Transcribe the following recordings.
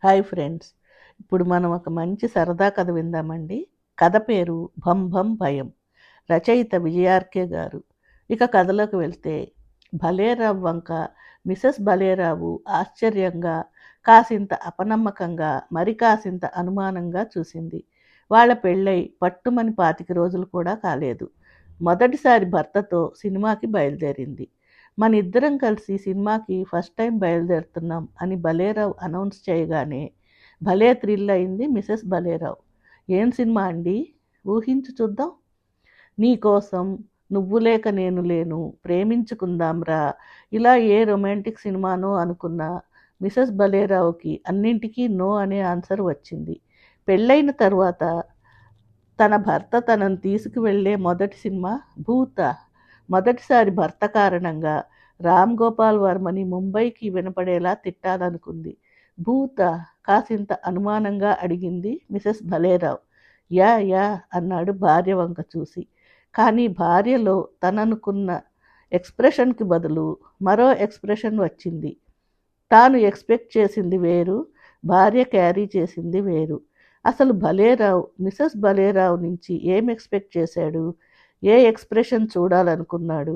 Hi friends, ఇప్పుడు మనం ఒక మంచి సరదా కథ విందామండి. కథ పేరు భం భం భయం. రచయిత విజయార్కే గారు. ఇక కథలోకి వెళ్తే, భలేరావు వంక మిసెస్ భలేరావు ఆశ్చర్యంగా, కాసింత అపనమ్మకంగా, మరి కాసింత అనుమానంగా చూసింది. వాళ్ళ పెళ్ళై పట్టుమని 25 రోజులు కూడా కాలేదు. మొదటిసారి భర్తతో సినిమాకి బయలుదేరింది. మన ఇద్దరం కలిసి సినిమాకి ఫస్ట్ టైం బయలుదేరుతున్నాం అని భలేరావు అనౌన్స్ చేయగానే భలే థ్రిల్ అయింది మిసెస్ భలేరావు. ఏం సినిమా అండి? ఊహించు చూద్దాం. నీకోసం, నువ్వు లేక నేను లేను, ప్రేమించుకుందాంరా, ఇలా ఏ రొమాంటిక్ సినిమానో అనుకున్న మిసెస్ భలేరావుకి అన్నింటికీ నో అనే ఆన్సర్ వచ్చింది. పెళ్ళైన తర్వాత తన భర్త తనను తీసుకువెళ్ళే మొదటి సినిమా భూత. మొదటిసారి భర్త కారణంగా రామ్ గోపాల్ వర్మని ముంబైకి వినపడేలా తిట్టాలనుకుంది. భూత? కాసింత అనుమానంగా అడిగింది మిసెస్ భలేరావు. యా యా అన్నాడు భార్య వంక చూసి. కానీ భార్యలో తననుకున్న ఎక్స్ప్రెషన్కి బదులు మరో ఎక్స్ప్రెషన్ వచ్చింది. తాను ఎక్స్పెక్ట్ చేసింది వేరు, భార్య క్యారీ చేసింది వేరు. అసలు భలేరావు మిసెస్ భలేరావు నుంచి ఏం ఎక్స్పెక్ట్ చేశాడు? ఏ ఎక్స్ప్రెషన్ చూడాలనుకున్నాడు?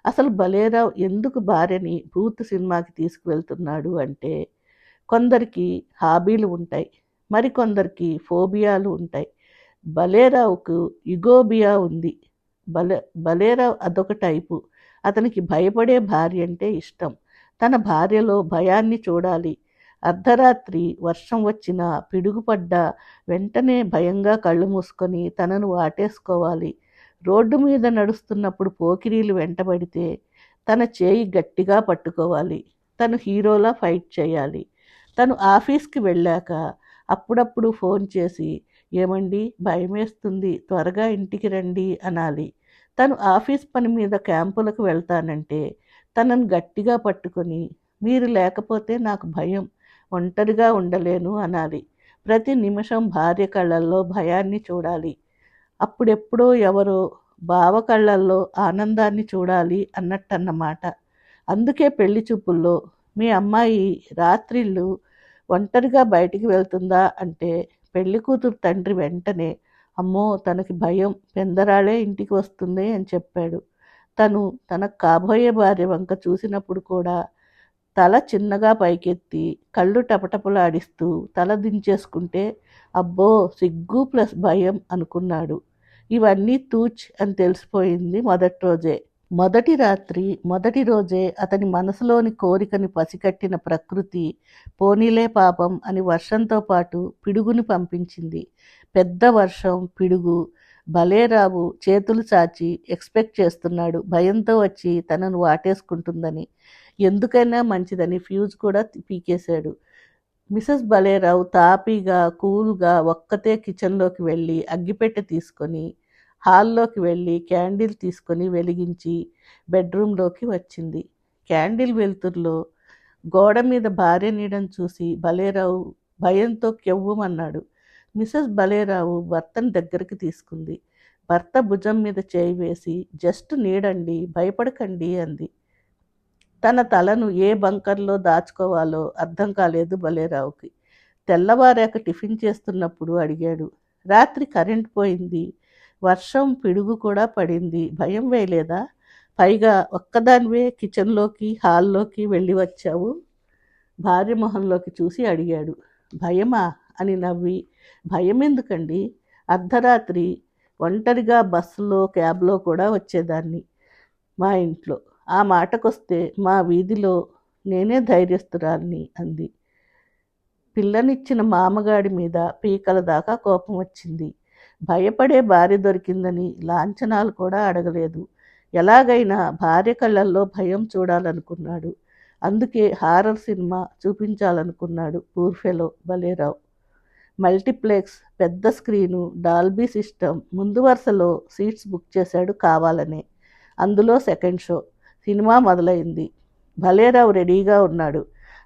అసలు భలేరావు ఎందుకు భార్యని భూత్ సినిమాకి తీసుకువెళ్తున్నాడు అంటే, కొందరికి హాబీలు ఉంటాయి, మరికొందరికి ఫోబియాలు ఉంటాయి. భలేరావుకు ఇగోబియా ఉంది. భలేరావు అదొక టైపు. అతనికి భయపడే భార్య అంటే ఇష్టం. తన భార్యలో భయాన్ని చూడాలి. అర్ధరాత్రి వర్షం వచ్చినా, పిడుగుపడ్డా వెంటనే భయంగా కళ్ళు మూసుకొని తనను వాటేసుకోవాలి. రోడ్డు మీద నడుస్తున్నప్పుడు పోకిరీలు వెంటబడితే తన చేయి గట్టిగా పట్టుకోవాలి. తను హీరోలా ఫైట్ చేయాలి. తను ఆఫీస్కి వెళ్ళాక అప్పుడప్పుడు ఫోన్ చేసి, ఏమండి భయమేస్తుంది, త్వరగా ఇంటికి రండి అనాలి. తను ఆఫీస్ పని మీద క్యాంపులకు వెళ్తానంటే తనను గట్టిగా పట్టుకొని, మీరు లేకపోతే నాకు భయం, ఒంటరిగా ఉండలేను అనాలి. ప్రతి నిమిషం భార్య కళ్ళల్లో భయాన్ని చూడాలి. అప్పుడెప్పుడో ఎవరో బావ కళ్ళల్లో ఆనందాన్ని చూడాలి అన్నట్టన్నమాట. అందుకే పెళ్లి చూపుల్లో మీ అమ్మాయి రాత్రిళ్ళు ఒంటరిగా బయటికి వెళ్తుందా అంటే పెళ్లి కూతురు తండ్రి వెంటనే, అమ్మో తనకి భయం, పెందరాళే ఇంటికి వస్తుంది అని చెప్పాడు. తను తన కాబోయే భార్య వంక చూసినప్పుడు కూడా తల చిన్నగా పైకెత్తి కళ్ళు టపటపలాడిస్తూ తల దించేసుకుంటే, అబ్బో సిగ్గు ప్లస్ భయం అనుకున్నాడు. ఇవన్నీ తూచ్ అని తెలిసిపోయింది మొదటి రోజే. మొదటి రాత్రి మొదటి రోజే అతని మనసులోని కోరికని పసికట్టిన ప్రకృతి, పోనీలే పాపం అని వర్షంతో పాటు పిడుగుని పంపించింది. పెద్ద వర్షం, పిడుగు. భలేరావు చేతులు చాచి ఎక్స్పెక్ట్ చేస్తున్నాడు భయంతో వచ్చి తనను వాటేసుకుంటుందని. ఎందుకైనా మంచిదని ఫ్యూజ్ కూడా పీకేశాడు. మిసెస్ భలేరావు తాపీగా, కూల్గా ఒక్కతే కిచెన్లోకి వెళ్ళి అగ్గిపెట్టె తీసుకొని, హాల్లోకి వెళ్ళి క్యాండిల్ తీసుకొని వెలిగించి బెడ్రూమ్లోకి వచ్చింది. క్యాండిల్ వెలుతురులో గోడ మీద భార్య నీడను చూసి భలేరావు భయంతో కెవ్వుమన్నాడు. మిసెస్ భలేరావు భర్తను దగ్గరికి తీసుకుంది. భర్త భుజం మీద చేయి వేసి, జస్ట్ నీడండి, భయపడకండి అంది. తన తలను ఏ బంకర్లో దాచుకోవాలో అర్థం కాలేదు భలేరావుకి. తెల్లవారాక టిఫిన్ చేస్తున్నప్పుడు అడిగాడు, రాత్రి కరెంట్ పోయింది, వర్షం పిడుగు కూడా పడింది, భయం వేయలేదా? పైగా ఒక్కదానివే కిచెన్లోకి హాల్లోకి వెళ్ళి వచ్చావు. భార్య మొహంలోకి చూసి అడిగాడు. భయమా అని నవ్వి, భయం ఎందుకండి, అర్ధరాత్రి ఒంటరిగా బస్సులో క్యాబ్లో కూడా వచ్చేదాన్ని మా ఇంట్లో. ఆ మాటకొస్తే మా వీధిలో నేనే ధైర్యస్తురాల్ని అంది. పిల్లనిచ్చిన మామగాడి మీద పీకల దాకా కోపం వచ్చింది. భయపడే భార్య దొరికిందని లాంఛనాలు కూడా అడగలేదు. ఎలాగైనా భార్య కళ్ళల్లో భయం చూడాలనుకున్నాడు. అందుకే హారర్ సినిమా చూపించాలనుకున్నాడు పూర్ఫెలో భలేరావు. మల్టీప్లెక్స్, పెద్ద స్క్రీను, డాల్బీ సిస్టమ్, ముందు వరుసలో సీట్స్ బుక్ చేశాడు కావాలనే. అందులో సెకండ్ షో. సినిమా మొదలైంది. భలేరావు రెడీగా ఉన్నాడు.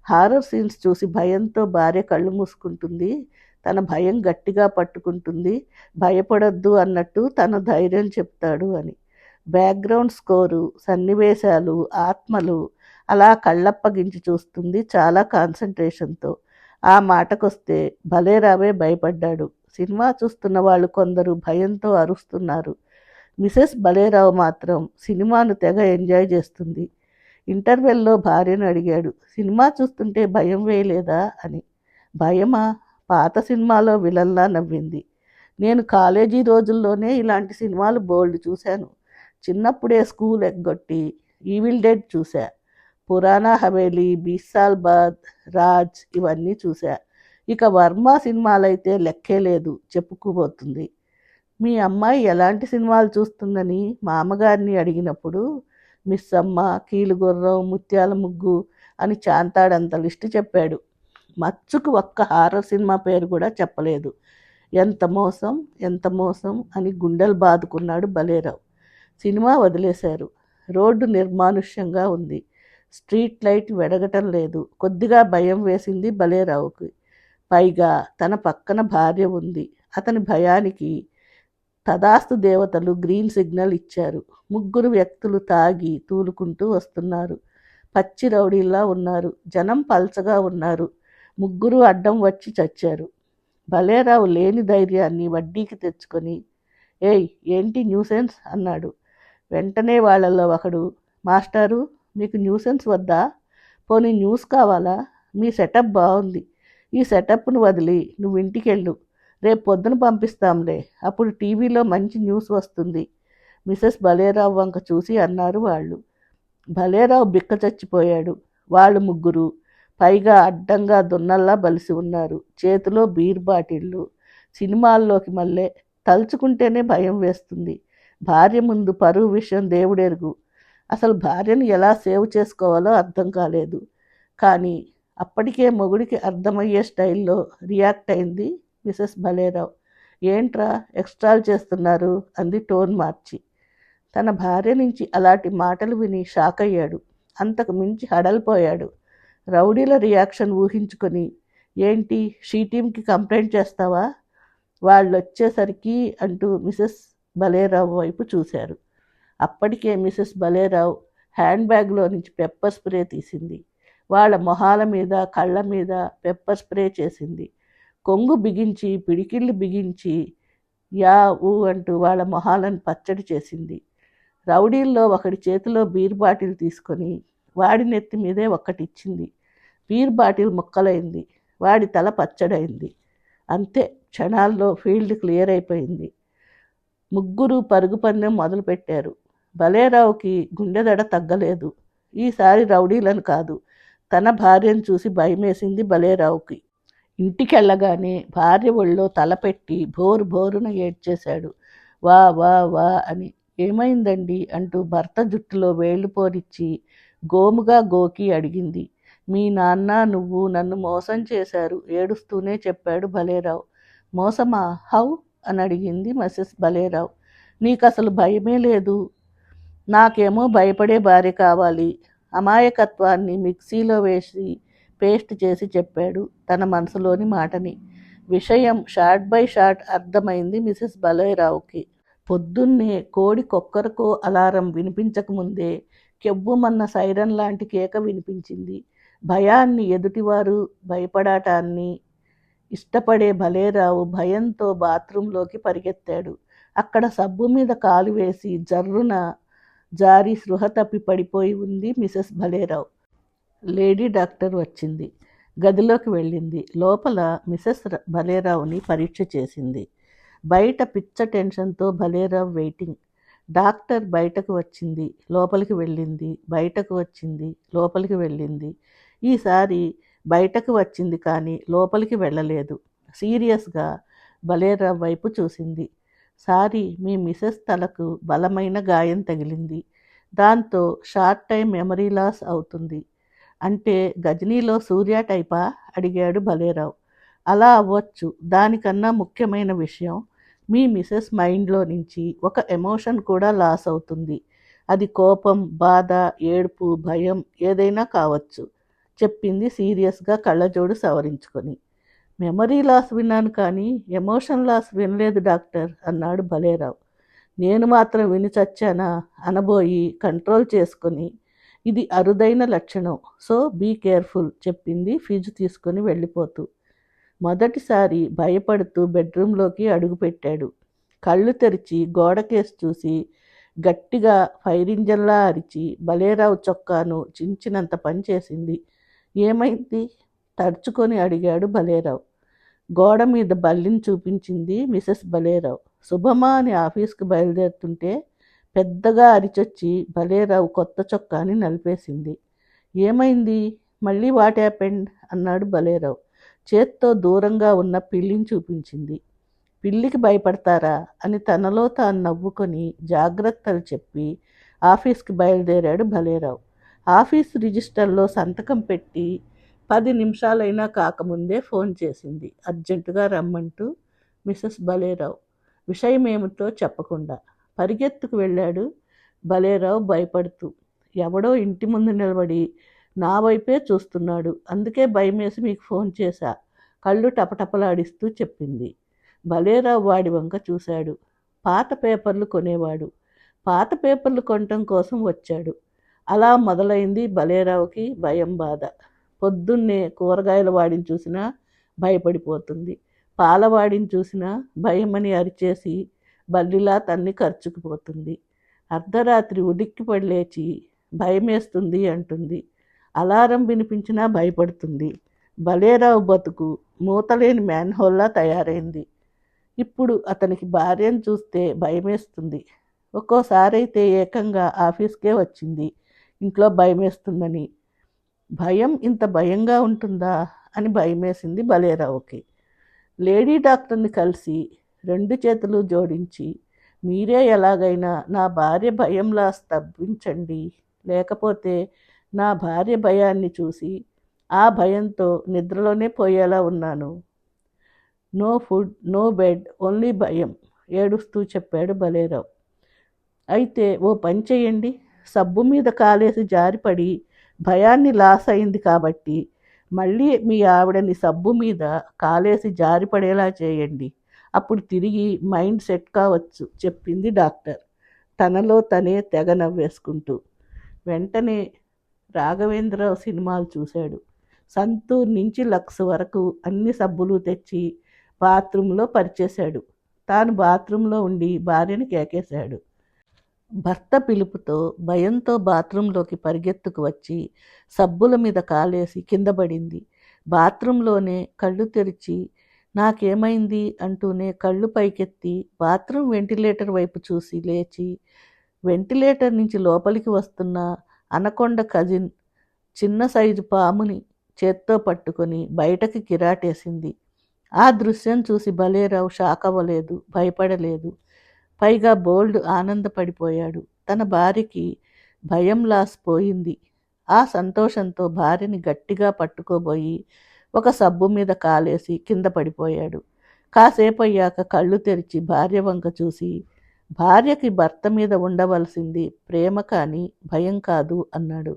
హారర్ సీన్స్ చూసి భయంతో భార్య కళ్ళు మూసుకుంటుంది, తన భయం గట్టిగా పట్టుకుంటుంది, భయపడొద్దు అన్నట్టు తన ధైర్యం చెప్తాడు అని. బ్యాక్గ్రౌండ్ స్కోరు, సన్నివేశాలు, ఆత్మలు అలా కళ్ళప్పగించి చూస్తుంది చాలా కాన్సన్ట్రేషన్తో. ఆ మాటకొస్తే భలేరావే భయపడ్డాడు. సినిమా చూస్తున్న వాళ్ళు కొందరు భయంతో అరుస్తున్నారు. మిసెస్ భలేరావు మాత్రం సినిమాను తెగ ఎంజాయ్ చేస్తుంది. ఇంటర్వెల్లో భార్యను అడిగాడు, సినిమా చూస్తుంటే భయం వేయలేదా అని. భయమా? పాత సినిమాలో విలన్లా నవ్వింది. నేను కాలేజీ రోజుల్లోనే ఇలాంటి సినిమాలు బోల్డ్ చూశాను. చిన్నప్పుడే స్కూల్ ఎగ్గొట్టి ఈవిల్ డెడ్ చూశా. పురాణా హవేలీ, బీసాల్బాద్, రాజ్ ఇవన్నీ చూశా. ఇక వర్మ సినిమాలైతే లెక్కే లేదు, చెప్పుకోబోతుంది. మీ అమ్మాయి ఎలాంటి సినిమాలు చూస్తుందని మామగారిని అడిగినప్పుడు మిస్ అమ్మ, కీలుగుర్రం, ముత్యాల ముగ్గు అని చాంతాడంత లిస్టు చెప్పాడు. మచ్చుకు ఒక్క హారర్ సినిమా పేరు కూడా చెప్పలేదు. ఎంత మోసం, ఎంత మోసం అని గుండెలు బాదుకున్నాడు భలేరావు. సినిమా వదిలేశారు. రోడ్డు నిర్మానుష్యంగా ఉంది. స్ట్రీట్ లైట్ వెడగటం లేదు. కొద్దిగా భయం వేసింది భలేరావుకి. పైగా తన పక్కన భార్య ఉంది. అతని భయానికి తదాస్తు దేవతలు గ్రీన్ సిగ్నల్ ఇచ్చారు. ముగ్గురు వ్యక్తులు తాగి తూలుకుంటూ వస్తున్నారు. పచ్చి రౌడీల్లా ఉన్నారు. జనం పల్చగా ఉన్నారు. ముగ్గురు అడ్డం వచ్చి చచ్చారు. భలేరావు లేని ధైర్యాన్ని వడ్డీకి తెచ్చుకొని, ఏయ్ ఏంటి న్యూసెన్స్ అన్నాడు. వెంటనే వాళ్ళల్లో ఒకడు, మాస్టారు మీకు న్యూసెన్స్ వద్దా? పోనీ న్యూస్ కావాలా? మీ సెటప్ బాగుంది. ఈ సెటప్ను వదిలి నువ్వు ఇంటికెళ్ళు. రేపు పొద్దున పంపిస్తాంలే. అప్పుడు టీవీలో మంచి న్యూస్ వస్తుంది. మిసెస్ భలేరావు వంక చూసి అన్నారు వాళ్ళు. భలేరావు బిక్క చచ్చిపోయాడు. వాళ్ళు ముగ్గురు పైగా అడ్డంగా దున్నల్లా బలిసి ఉన్నారు. చేతిలో బీర్ బాటిళ్ళు. సినిమాల్లోకి మళ్ళీ తలుచుకుంటేనే భయం వేస్తుంది. భార్య ముందు పరువు విషయం దేవుడెరుగు. అసలు భార్యను ఎలా సేవ్ చేసుకోవాలో అర్థం కాలేదు. కానీ అప్పటికే మొగుడికి అర్థమయ్యే స్టైల్లో రియాక్ట్ అయింది మిసెస్ భలేరావు. ఏంట్రా ఎక్స్ట్రాలు చేస్తున్నారు అంది టోన్ మార్చి. తన భార్య నుంచి అలాంటి మాటలు విని షాక్ అయ్యాడు. అంతకు మించి హడలిపోయాడు. రౌడీల రియాక్షన్ ఊహించుకొని, ఏంటి షీ టీమ్కి కంప్లైంట్ చేస్తావా? వాళ్ళు వచ్చేసరికి అంటూ మిసెస్ భలేరావు వైపు చూశారు. అప్పటికే మిసెస్ భలేరావు హ్యాండ్ బ్యాగ్లో నుంచి పెప్పర్ స్ప్రే తీసింది. వాళ్ళ మొహాల మీద కళ్ళ మీద పెప్పర్ స్ప్రే చేసింది. కొంగు బిగించి పిడికిళ్ళు బిగించి యా ఊ అంటూ వాళ్ళ మొహాలను పచ్చడి చేసింది. రౌడీల్లో ఒకడి చేతిలో బీర్ బాటిల్ తీసుకొని వాడి నెత్తి మీదే ఒక్కటిచ్చింది. Beer bottle ముక్కలైంది. వాడి తల పచ్చడైంది. అంతే, క్షణాల్లో ఫీల్డ్ క్లియర్ అయిపోయింది. ముగ్గురు పరుగు పందెం మొదలుపెట్టారు. భలేరావుకి గుండెదడ తగ్గలేదు. ఈసారి రౌడీలను కాదు, తన భార్యను చూసి భయమేసింది భలేరావుకి. ఇంటికెళ్ళగానే భార్య ఒళ్ళో తలపెట్టి భోరు భోరున ఏడ్చేశాడు. వా వా వా అని. ఏమైందండి అంటూ భర్త జుట్టులో వేళ్లు పోరిచ్చి గోముగా గోకి అడిగింది. మీ నాన్న నువ్వు నన్ను మోసం చేశారు ఏడుస్తూనే చెప్పాడు భలేరావు. మోసమా? హౌ అని అడిగింది మిసెస్ భలేరావు. నీకసలు భయమే లేదు. నాకేమో భయపడే భార్య కావాలి. అమాయకత్వాన్ని మిక్సీలో వేసి పేస్ట్ చేసి చెప్పాడు తన మనసులోని మాటని. విషయం షార్ట్ బై షార్ట్ అర్థమైంది మిసెస్ భలేరావుకి. పొద్దున్నే కోడి కొక్కరకో అలారం వినిపించకముందే కెవ్వుమన్న సైరన్ లాంటి కేక వినిపించింది. భయాన్ని, ఎదుటివారు భయపడటాన్ని ఇష్టపడే భలేరావు భయంతో బాత్రూంలోకి పరిగెత్తాడు. అక్కడ సబ్బు మీద కాలు వేసి జర్రున జారి స్పృహ తప్పి పడిపోయి ఉంది మిసెస్ భలేరావు. లేడీ డాక్టర్ వచ్చింది. గదిలోకి వెళ్ళింది. లోపల మిసెస్ భలేరావుని పరీక్ష చేసింది. బయట పిచ్చ టెన్షన్తో భలేరావు వెయిటింగ్. డాక్టర్ బయటకు వచ్చింది, లోపలికి వెళ్ళింది, బయటకు వచ్చింది, లోపలికి వెళ్ళింది. ఈసారి బయటకు వచ్చింది కానీ లోపలికి వెళ్ళలేదు. సీరియస్గా భలేరావు వైపు చూసింది. సారీ, మీ మిసెస్ తలకు బలమైన గాయం తగిలింది. దాంతో షార్ట్ టైం మెమరీ లాస్ అవుతుంది. అంటే గజనీలో సూర్య టైపా అడిగాడు భలేరావు. అలా అవ్వచ్చు. దానికన్నా ముఖ్యమైన విషయం, మీ మిసెస్ మైండ్లో నుంచి ఒక ఎమోషన్ కూడా లాస్ అవుతుంది. అది కోపం, బాధ, ఏడుపు, భయం ఏదైనా కావచ్చు చెప్పింది సీరియస్గా కళ్ళజోడు సవరించుకొని. మెమరీ లాస్ విన్నాను కానీ ఎమోషన్ లాస్ వినలేదు డాక్టర్ అన్నాడు భలేరావు. నేను మాత్రం విని చచ్చానా అనబోయి కంట్రోల్ చేసుకొని, ఇది అరుదైన లక్షణం, సో బీ కేర్ఫుల్ చెప్పింది ఫీజు తీసుకొని వెళ్ళిపోతూ. మొదటిసారి భయపడుతూ బెడ్రూంలోకి అడుగుపెట్టాడు. కళ్ళు తెరిచి గోడకేసి చూసి గట్టిగా ఫైర్ ఇంజన్లా అరిచి బలేరావు చొక్కాను చించినంత పని చేసింది. ఏమైంది? తడుచుకొని అడిగాడు బలేరావు. గోడ మీద బల్లిని చూపించింది మిసెస్ బలేరావు. శుభమా అని ఆఫీస్కి బయలుదేరుతుంటే పెద్దగా అరిచొచ్చి బలేరావు కొత్త చొక్కాని నలిపేసింది. ఏమైంది? మళ్ళీ వాట్ హ్యాపెండ్ అన్నాడు బలేరావు. చేత్తో దూరంగా ఉన్న పిల్లిని చూపించింది. పిల్లికి భయపడతారా అని తనలో తాను నవ్వుకొని జాగ్రత్తలు చెప్పి ఆఫీస్కి బయలుదేరాడు బలేరావు. ఆఫీసు రిజిస్టర్లో సంతకం పెట్టి 10 నిమిషాలైనా కాకముందే ఫోన్ చేసింది అర్జెంటుగా రమ్మంటూ మిసెస్ బలేరావు. విషయమేమిటో చెప్పకుండా పరిగెత్తుకు వెళ్ళాడు బలేరావు భయపడుతూ. ఎవడో ఇంటి ముందు నిలబడి నా వైపే చూస్తున్నాడు, అందుకే భయమేసి మీకు ఫోన్ చేశా, కళ్ళు టపటపలాడిస్తూ చెప్పింది. బలేరావు వాడి వంక చూశాడు. పాత పేపర్లు కొనేవాడు. పాత పేపర్లు కొనటం కోసం వచ్చాడు. అలా మొదలైంది బలేరావుకి భయం బాధ. పొద్దున్నే కూరగాయల వాడిని చూసినా భయపడిపోతుంది. పాలవాడిని చూసినా భయమని అరిచేసి బల్లిలా తన్ని ఖర్చుకుపోతుంది. అర్ధరాత్రి ఉలిక్కిపడి లేచి భయమేస్తుంది అంటుంది. అలారం వినిపించినా భయపడుతుంది. బలేరావు బతుకు మూతలేని మ్యాన్హోల్లా తయారైంది. ఇప్పుడు అతనికి భార్యను చూస్తే భయమేస్తుంది. ఒక్కోసారైతే ఏకంగా ఆఫీస్కే వచ్చింది ఇంట్లో భయమేస్తుందని. భయం ఇంత భయంగా ఉంటుందా అని భయమేసింది బలేరావుకి. లేడీ డాక్టర్ని కలిసి 2 చేతులు జోడించి, మీరే ఎలాగైనా నా భార్య భయంలా స్తబ్భించండి, లేకపోతే నా భార్య భయాన్ని చూసి ఆ భయంతో నిద్రలోనే పోయేలా ఉన్నాను. No food, no bed, only భయం ఏడుస్తూ చెప్పాడు బలేరావు. అయితే ఓ పని చెయ్యండి, సబ్బు మీద కాలేసి జారిపడి భయాన్ని లాస్ అయింది కాబట్టి మళ్ళీ మీ ఆవిడని సబ్బు మీద కాలేసి జారిపడేలా చేయండి, అప్పుడు తిరిగి మైండ్ సెట్ కావచ్చు చెప్పింది డాక్టర్ తనలో తనే తెగ నవ్వేసుకుంటూ. వెంటనే రాఘవేంద్రరావు సినిమాలు చూశాడు. సంతూర్ నుంచి లక్స్ వరకు అన్ని సబ్బులు తెచ్చి బాత్రూంలో పరిచేశాడు. తాను బాత్రూంలో ఉండి భార్యని కేకేశాడు. భర్త పిలుపుతో భయంతో బాత్రూంలోకి పరిగెత్తుకు వచ్చి సబ్బుల మీద కాలేసి కింద పడింది. బాత్రూంలోనే కళ్ళు తెరిచి నాకేమైంది అంటూనే కళ్ళు పైకెత్తి బాత్రూం వెంటిలేటర్ వైపు చూసి లేచి వెంటిలేటర్ నుంచి లోపలికి వస్తున్న అనకొండ కజిన్ చిన్న సైజు పాముని చేత్తో పట్టుకొని బయటకి కిరాటేసింది. ఆ దృశ్యం చూసి బలేరావు షాక్ అవ్వలేదు, భయపడలేదు. పైగా బోల్డ్ ఆనందపడిపోయాడు. తన భార్యకి భయం లాస్ పోయింది. ఆ సంతోషంతో భార్యని గట్టిగా పట్టుకోబోయి ఒక సబ్బు మీద కాలేసి కింద పడిపోయాడు. కాసేపు అయ్యాక కళ్ళు తెరిచి భార్య వంక చూసి, భార్యకి భర్త మీద ఉండవలసింది ప్రేమ కానీ భయం కాదు అన్నాడు.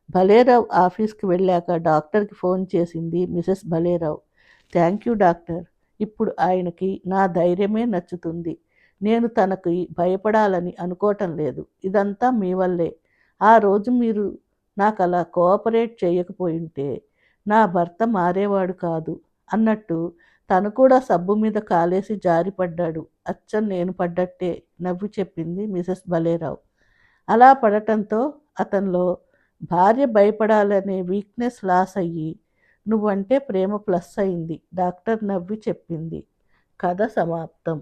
బలేరావు ఆఫీస్కి వెళ్ళాక డాక్టర్కి ఫోన్ చేసింది Mrs Balerao. Thank you doctor, ఇప్పుడు ఆయనకి నా ధైర్యమే నచ్చుతుంది. నేను తనకి భయపడాలని అనుకోవటం లేదు. ఇదంతా మీ వల్లే. ఆ రోజు మీరు నాకు అలా కోఆపరేట్ చేయకపోయింటే నా భర్త మారేవాడు కాదు అన్నట్టు తను కూడా సబ్బు మీద కాలేసి జారిపడ్డాడు. అచ్చం నేను పడ్డట్టే నవ్వి చెప్పింది మిసెస్ బలేరావు. అలా పడటంతో అతనిలో భార్య భయపడాలనే వీక్నెస్ లాస్ అయ్యి నువ్వంటే ప్రేమ ప్లస్ అయింది డాక్టర్ నవ్వి చెప్పింది. కథ సమాప్తం.